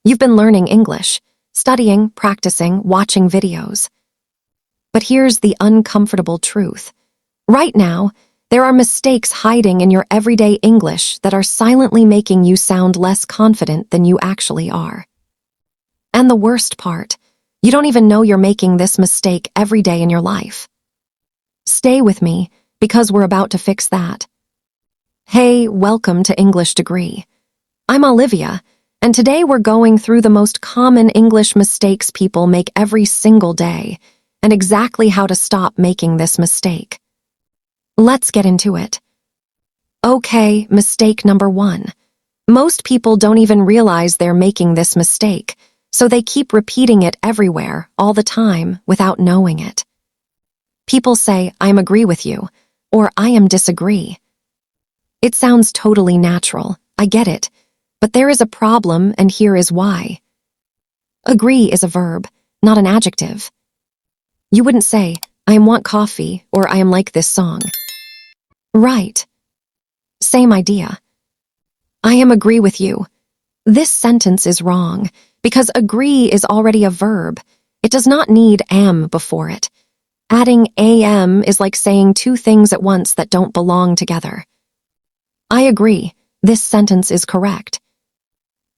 You've been learning English, studying, practicing, watching videos. But here's the uncomfortable truth. Right now, there are mistakes hiding in your everyday English that are silently making you sound less confident than you actually are. And the worst part, you don't even know you're making this mistake every day in your life. Stay with me, because we're about to fix that. Hey, welcome to English Degree. I'm Olivia, and today we're going through the most common English mistakes people make every single day, and exactly how to stop making this mistake. Let's get into it. Okay, mistake number 1. Most people don't even realize they're making this mistake, so they keep repeating it everywhere, all the time, without knowing it. People say, "I agree with you," or "I disagree." It sounds totally natural, I get it, but there is a problem, and here is why. Agree is a verb, not an adjective. You wouldn't say, "I want coffee," or "I like this song." Right. Same idea. "I agree with you." This sentence is wrong, because agree is already a verb. It does not need am before it. Adding am is like saying two things at once that don't belong together. I agree. This sentence is correct.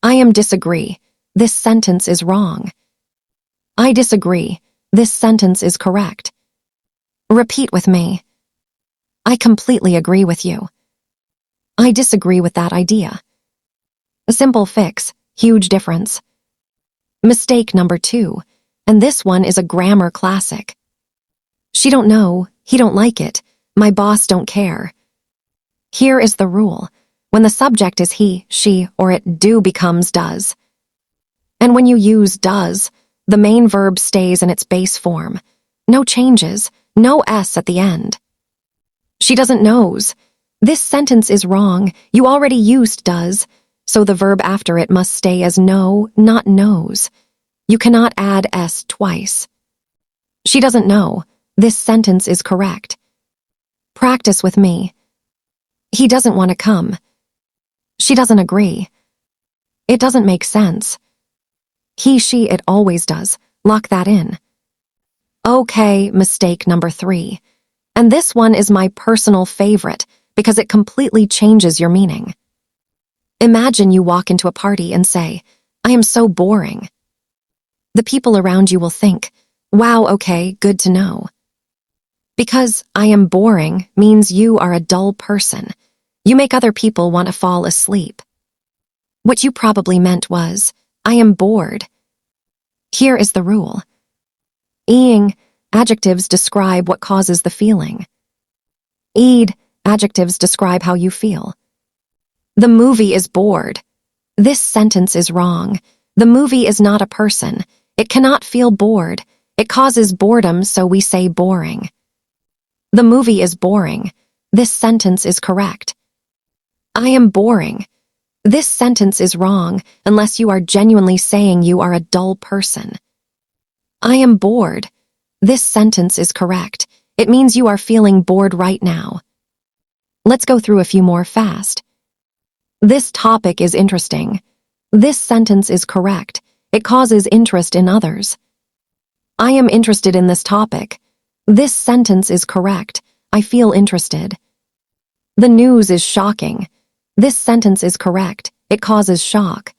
I disagree. This sentence is wrong. I disagree. This sentence is correct. Repeat with me. I completely agree with you. I disagree with that idea. A simple fix, huge difference. Mistake number 2, and this one is a grammar classic. She don't know, he don't like it, my boss don't care. Here is the rule. When the subject is he, she, or it do becomes does. And when you use does, the main verb stays in its base form. No changes, no s at the end. She doesn't knows. This sentence is wrong. You already used does, so the verb after it must stay as know, not knows. You cannot add s twice. She doesn't know. This sentence is correct. Practice with me. He doesn't want to come. She doesn't agree. It doesn't make sense. He, she, it always does. Lock that in. Okay, mistake number 3. And this one is my personal favorite because it completely changes your meaning. Imagine you walk into a party and say, "I am so boring." The people around you will think, "Wow, okay, good to know." Because "I am boring" means you are a dull person. You make other people want to fall asleep. What you probably meant was, "I am bored." Here is the rule. Ing, adjectives describe what causes the feeling. Ed, adjectives describe how you feel. The movie is bored. This sentence is wrong. The movie is not a person. It cannot feel bored. It causes boredom, so we say boring. The movie is boring. This sentence is correct. I am boring. This sentence is wrong unless you are genuinely saying you are a dull person. I am bored. This sentence is correct. It means you are feeling bored right now. Let's go through a few more fast. This topic is interesting. This sentence is correct. It causes interest in others. I am interested in this topic. This sentence is correct. I feel interested. The news is shocking. This sentence is correct. It causes shock.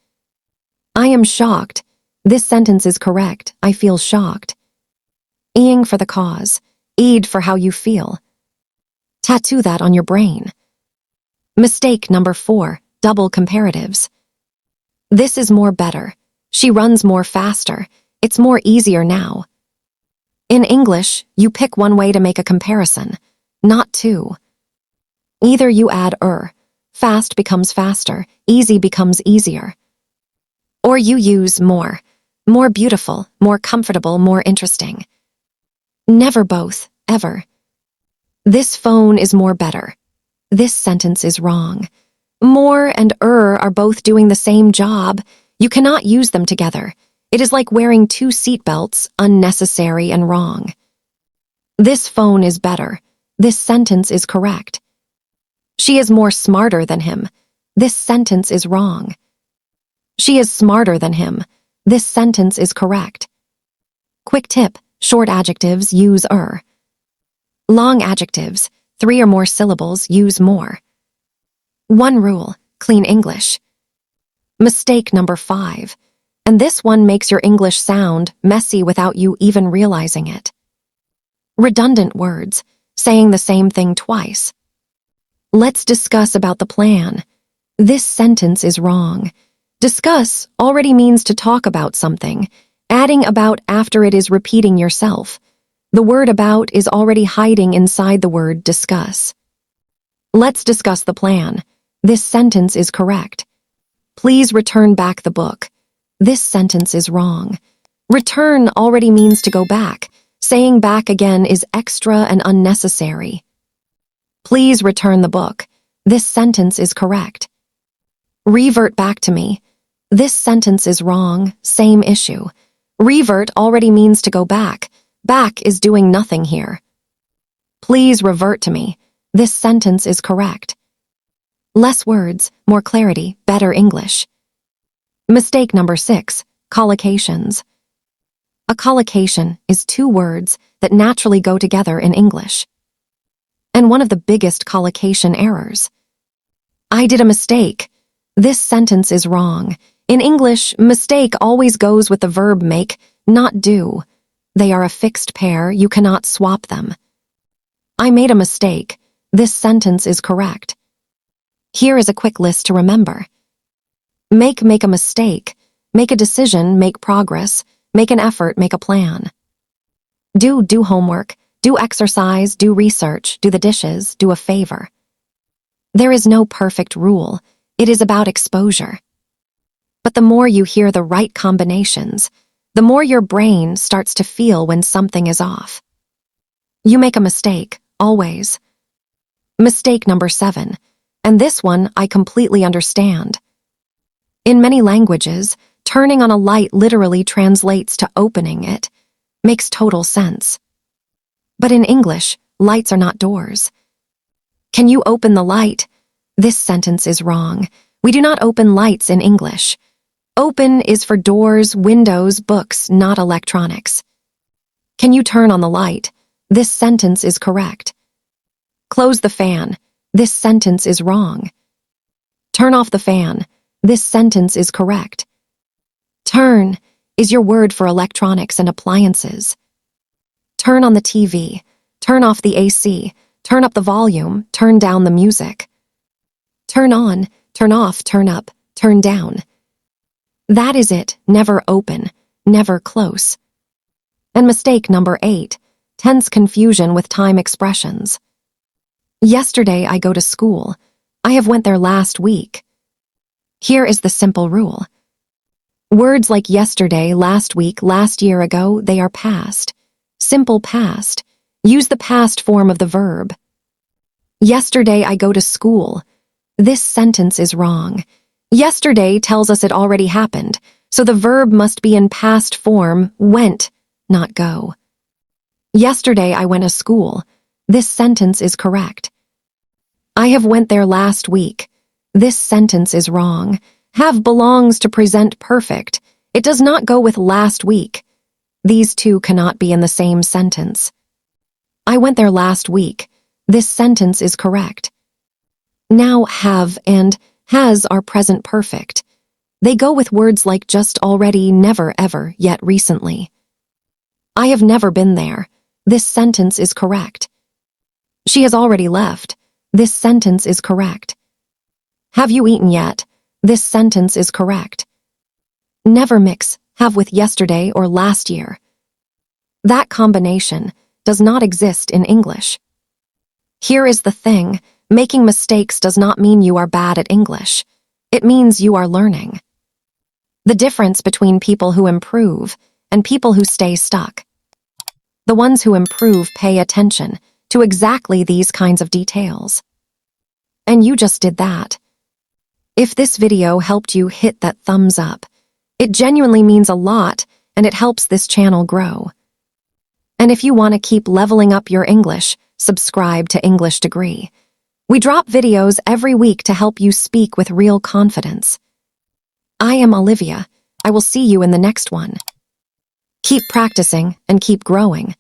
I am shocked. This sentence is correct. I feel shocked. Ing for the cause. Ed for how you feel. Tattoo that on your brain. Mistake number 4, double comparatives. This is more better. She runs more faster. It's more easier now. In English, you pick one way to make a comparison, not two. Either you add fast becomes faster, easy becomes easier. Or you use more beautiful, more comfortable, more interesting. Never both, ever. This phone is more better. This sentence is wrong. More and are both doing the same job. You cannot use them together. It is like wearing 2 seatbelts, unnecessary and wrong. This phone is better. This sentence is correct. She is more smarter than him. This sentence is wrong. She is smarter than him. This sentence is correct. Quick tip, short adjectives use er. Long adjectives, 3 or more syllables, use more. One rule, clean English. Mistake number 5. And this one makes your English sound messy without you even realizing it. Redundant words, saying the same thing twice. Let's discuss about the plan. This sentence is wrong. Discuss already means to talk about something, adding about after it is repeating yourself. The word about is already hiding inside the word discuss. Let's discuss the plan. This sentence is correct. Please return back the book. This sentence is wrong. Return already means to go back. Saying back again is extra and unnecessary. Please return the book. This sentence is correct. Revert back to me. This sentence is wrong. Same issue. Revert already means to go back. Back is doing nothing here. Please revert to me. This sentence is correct. Less words, more clarity, better English. Mistake number 6, collocations. A collocation is 2 words that naturally go together in English. And one of the biggest collocation errors. I did a mistake. This sentence is wrong. In English, mistake always goes with the verb make, not do. They are a fixed pair, you cannot swap them. I made a mistake. This sentence is correct. Here is a quick list to remember. Make a mistake. Make a decision, make progress. Make an effort, make a plan. Do homework. Do exercise, do research, do the dishes, do a favor. There is no perfect rule. It is about exposure. But the more you hear the right combinations, the more your brain starts to feel when something is off. You make a mistake, always. Mistake number 7, and this one I completely understand. In many languages, turning on a light literally translates to opening it. Makes total sense. But in English, lights are not doors. Can you open the light? This sentence is wrong. We do not open lights in English. Open is for doors, windows, books, not electronics. Can you turn on the light? This sentence is correct. Close the fan. This sentence is wrong. Turn off the fan. This sentence is correct. Turn is your word for electronics and appliances. Turn on the TV. Turn off the AC. Turn up the volume. Turn down the music. Turn on, turn off, turn up, turn down. That is it. Never open. Never close. And mistake number 8, tense confusion with time expressions. Yesterday I go to school. I have went there last week. Here is the simple rule. Words like yesterday, last week, last year ago, they are past. Simple past. Use the past form of the verb. Yesterday I go to school. This sentence is wrong. Yesterday tells us it already happened, so the verb must be in past form, went, not go. Yesterday I went to school. This sentence is correct. I have went there last week. This sentence is wrong. Have belongs to present perfect. It does not go with last week. These two cannot be in the same sentence. I went there last week. This sentence is correct. Now have and has are present perfect. They go with words like just, already, never, ever, yet, recently. I have never been there. This sentence is correct. She has already left. This sentence is correct. Have you eaten yet? This sentence is correct. Never mix have with yesterday or last year. That combination does not exist in English. Here is the thing. Making mistakes does not mean you are bad at English. It means you are learning. The difference between people who improve and people who stay stuck. The ones who improve pay attention to exactly these kinds of details. And you just did that. If this video helped you, hit that thumbs up. It genuinely means a lot, and it helps this channel grow. And if you want to keep leveling up your English, subscribe to English Degree. We drop videos every week to help you speak with real confidence. I am Olivia. I will see you in the next one. Keep practicing and keep growing.